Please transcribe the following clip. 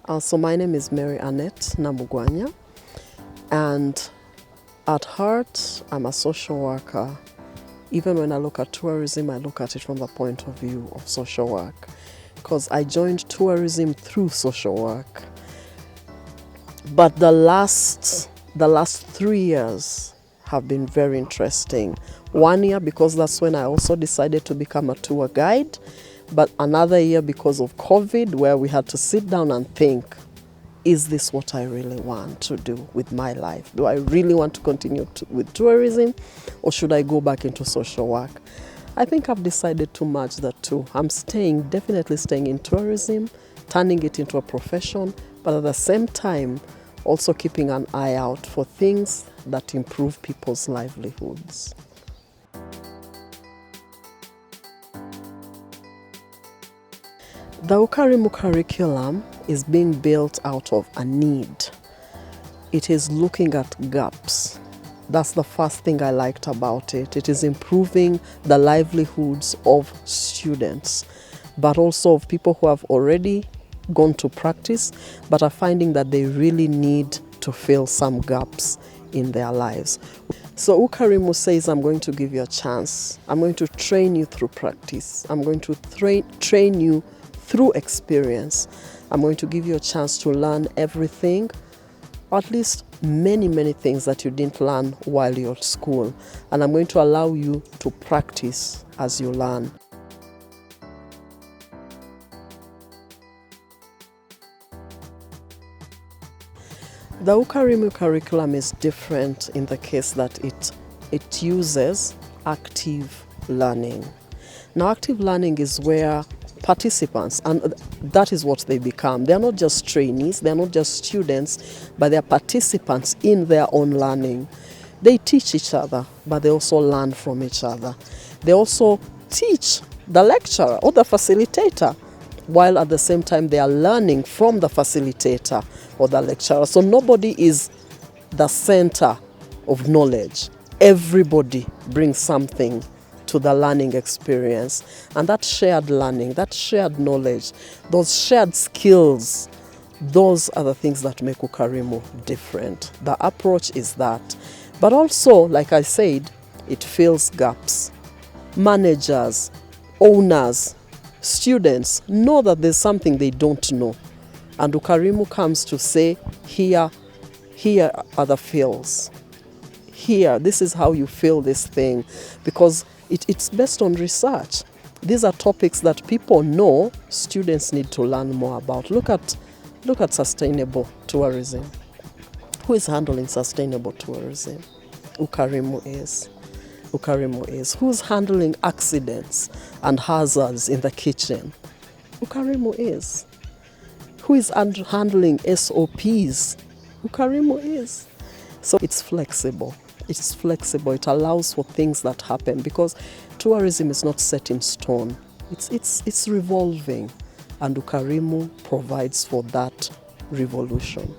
So my name is Mary Annet Namugwanya, and at heart, I'm a social worker. Even when I look at tourism, I look at it from the point of view of social work, because I joined tourism through social work. But the last 3 years have been very interesting. 1 year because that's when I also decided to become a tour guide, but another year because of COVID, where we had to sit down and think, is this what I really want to do with my life? Do I really want to continue with tourism, or should I go back into social work? I think I've decided to merge the two. I'm definitely staying in tourism, turning it into a profession, but at the same time, also keeping an eye out for things that improve people's livelihoods. The Ukarimu curriculum is being built out of a need. It is looking at gaps. That's the first thing I liked about it. It is improving the livelihoods of students, but also of people who have already gone to practice, but are finding that they really need to fill some gaps in their lives. So Ukarimu says, I'm going to give you a chance. I'm going to train you through practice. I'm going to train you through experience. I'm going to give you a chance to learn everything, or at least many things that you didn't learn while you're at school. And I'm going to allow you to practice as you learn. The Ukarimu curriculum is different in the case that it uses active learning. Now, active learning is where participants, and that is what they become. They're not just trainees, they're not just students, but they're participants in their own learning. They teach each other, but they also learn from each other. They also teach the lecturer or the facilitator, while at the same time they are learning from the facilitator or the lecturer. So nobody is the center of knowledge. Everybody brings something to the learning experience, and that shared learning, that shared knowledge, those shared skills, those are the things that make Ukarimu different. The approach is that, but also, like I said, it fills gaps. Managers, owners, students know that there's something they don't know, and Ukarimu comes to say, here are the fills. Here, this is how you fill this thing, because it's based on research. These are topics that people know students need to learn more about. Look at sustainable tourism. Who is handling sustainable tourism? Ukarimu is. Ukarimu is. Who's handling accidents and hazards in the kitchen? Ukarimu is. Who is handling SOPs? Ukarimu is. So it's flexible. It's flexible. It allows for things that happen, because tourism is not set in stone. It's revolving, and Ukarimu provides for that revolution.